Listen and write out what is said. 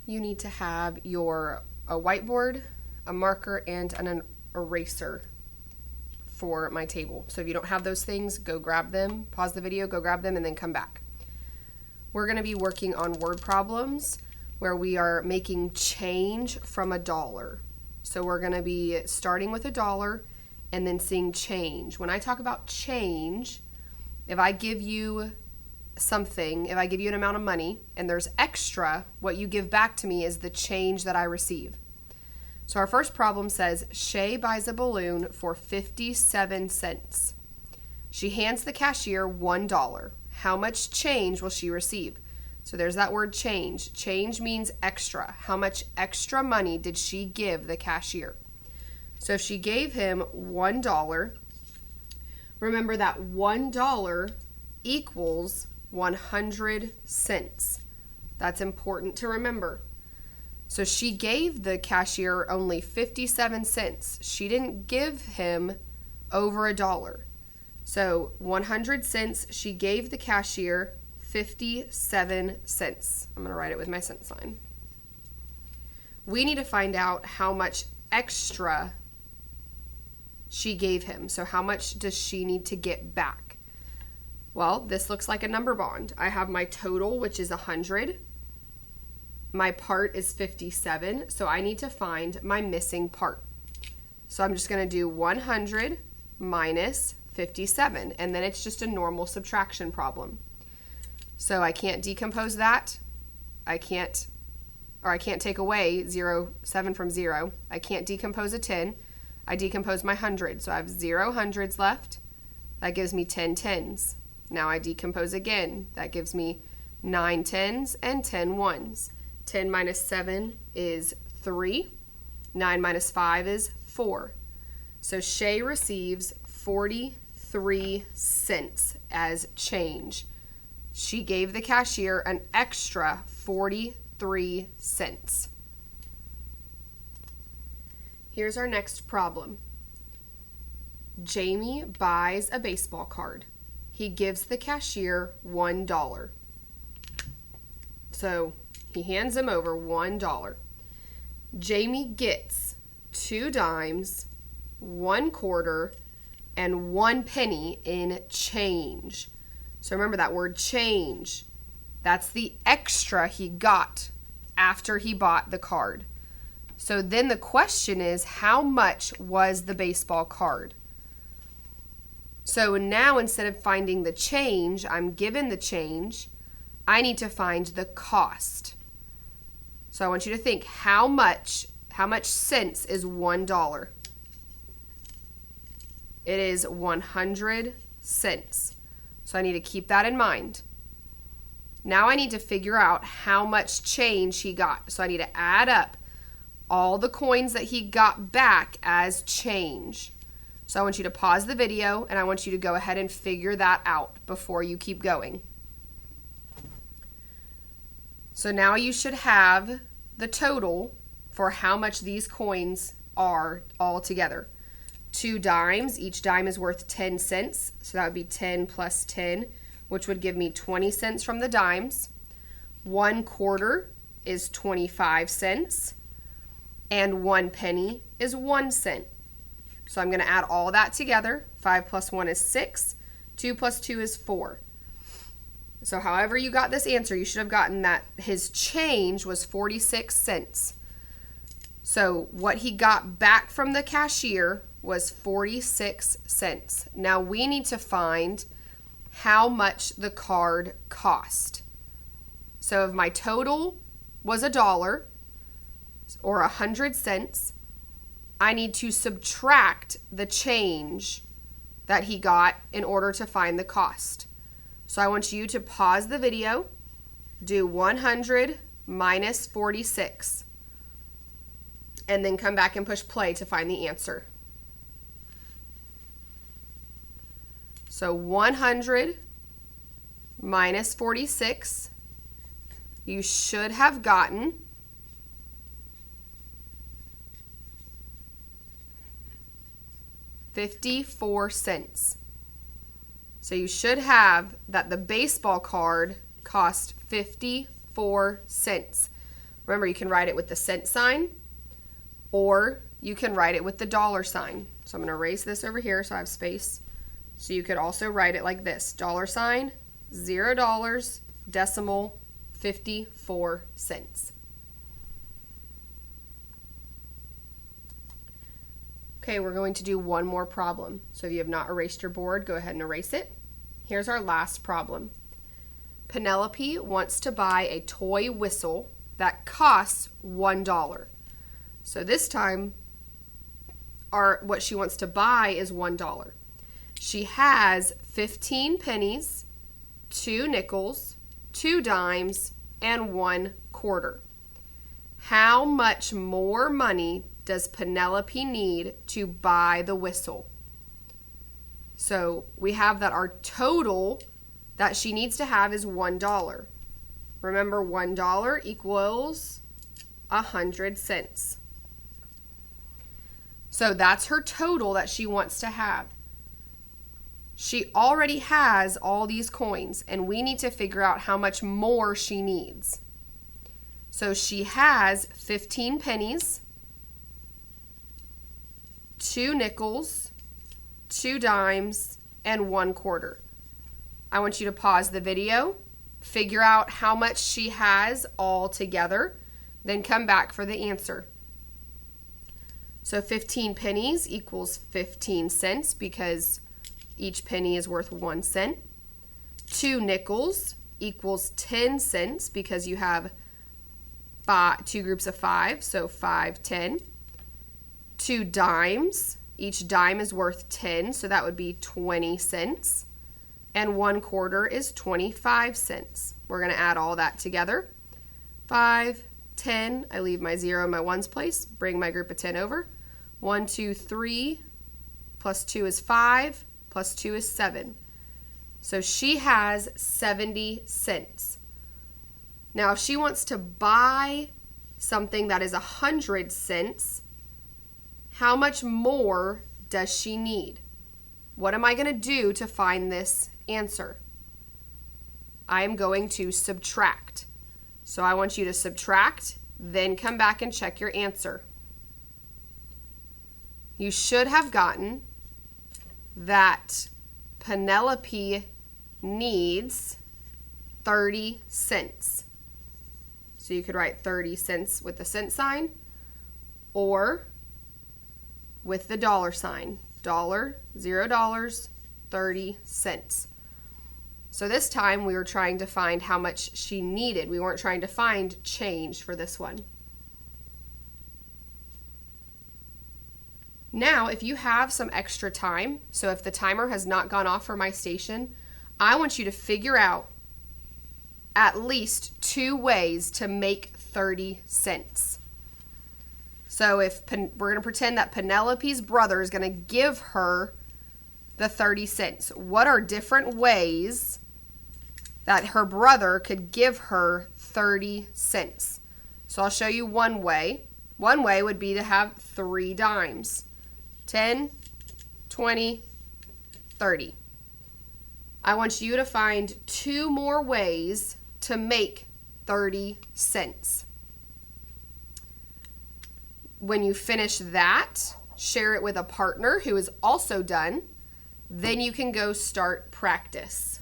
you need to have a whiteboard, a marker, and an eraser for my table. So if you don't have those things, go grab them, pause the video, go grab them, and then come back. We're going to be working on word problems where we are making change from $1. So we're going to be starting with $1 and then seeing change. When I talk about change, if I give you something, if I give you an amount of money and there's extra, what you give back to me is the change that I receive. So our first problem says, Shay buys a balloon for 57 cents. She hands the cashier $1. How much change will she receive? So there's that word change. Change means extra. How much extra money did she give the cashier? So if she gave him $1, remember that $1 equals 100 cents. That's important to remember. So she gave the cashier only 57 cents. She didn't give him over $1. So 100 cents, she gave the cashier 57 cents. I'm going to write it with my cent sign. We need to find out how much extra she gave him. So how much does she need to get back? Well, this looks like a number bond. I have my total, which is 100. My part is 57, so I need to find my missing part. So I'm just going to do 100 minus 57, and then it's just a normal subtraction problem. So I can't decompose that. I can't take away 7 from 0. I can't decompose a 10. I decompose my 100, so I have 0 hundreds left. That gives me 10 tens. Now I decompose again. That gives me 9 tens and 10 ones. 10 minus 7 is 3. 9 minus 5 is 4. So Shay receives 43 cents as change. She gave the cashier an extra 43 cents. Here's our next problem. Jamie buys a baseball card. He gives the cashier $1. So he hands him over $1. Jamie gets 2 dimes, 1 quarter, and 1 penny in change. So remember that word change. That's the extra he got after he bought the card. So then the question is, how much was the baseball card? So now instead of finding the change, I'm given the change. I need to find the cost. So I want you to think, how much cents is $1? It is 100 cents. So I need to keep that in mind. Now I need to figure out how much change he got. So I need to add up all the coins that he got back as change. So I want you to pause the video and I want you to go ahead and figure that out before you keep going. So now you should have the total for how much these coins are all together. 2 dimes, each dime is worth 10 cents, so that would be 10 plus 10, which would give me 20 cents from the dimes. 1 quarter is 25 cents, and 1 penny is 1 cent. So I'm going to add all that together. 5 plus 1 is 6, 2 plus 2 is 4. So however you got this answer, you should have gotten that his change was 46 cents. So what he got back from the cashier was 46 cents. Now we need to find how much the card cost. So if my total was $1 or 100 cents, I need to subtract the change that he got in order to find the cost. So I want you to pause the video, do 100 minus 46, and then come back and push play to find the answer. So 100 minus 46, you should have gotten 54 cents. So you should have that the baseball card cost 54 cents. Remember, you can write it with the cent sign, or you can write it with the dollar sign. So I'm going to erase this over here so I have space. So you could also write it like this: dollar sign, $0, decimal, 54 cents. Okay, we're going to do one more problem. So if you have not erased your board, go ahead and erase it. Here's our last problem. Penelope wants to buy a toy whistle that costs $1. So this time, what she wants to buy is $1. She has 15 pennies, 2 nickels, 2 dimes, and 1 quarter. How much more money does Penelope need to buy the whistle? So we have that our total that she needs to have is $1. Remember, $1 equals 100 cents. So that's her total that she wants to have. She already has all these coins, and we need to figure out how much more she needs. So she has 15 pennies, 2 nickels, 2 dimes, and 1 quarter. I want you to pause the video, figure out how much she has all together, then come back for the answer. So 15 pennies equals 15 cents because each penny is worth 1 cent. 2 nickels equals 10 cents because you have 2 groups of 5, so 5, 10. 2 dimes, each dime is worth 10, so that would be 20 cents. And 1 quarter is 25 cents. We're going to add all that together. 5, 10, I leave my 0 in my ones place, bring my group of 10 over. 1, 2, 3, plus 2 is 5, plus 2 is 7. So she has 70 cents. Now if she wants to buy something that is 100 cents, how much more does she need? What am I going to do to find this answer? I am going to subtract. So I want you to subtract, then come back and check your answer. You should have gotten that Penelope needs 30 cents. So you could write 30 cents with the cent sign or with the dollar sign. $, $0, 30 cents. So this time we were trying to find how much she needed. We weren't trying to find change for this one. Now, if you have some extra time, so if the timer has not gone off for my station, I want you to figure out at least 2 ways to make 30 cents. So if we're going to pretend that Penelope's brother is going to give her the 30 cents. What are different ways that her brother could give her 30 cents? So I'll show you one way. One way would be to have 3 dimes. 10, 20, 30. I want you to find 2 more ways to make 30 cents. When you finish that, share it with a partner who is also done. Then you can go start practice.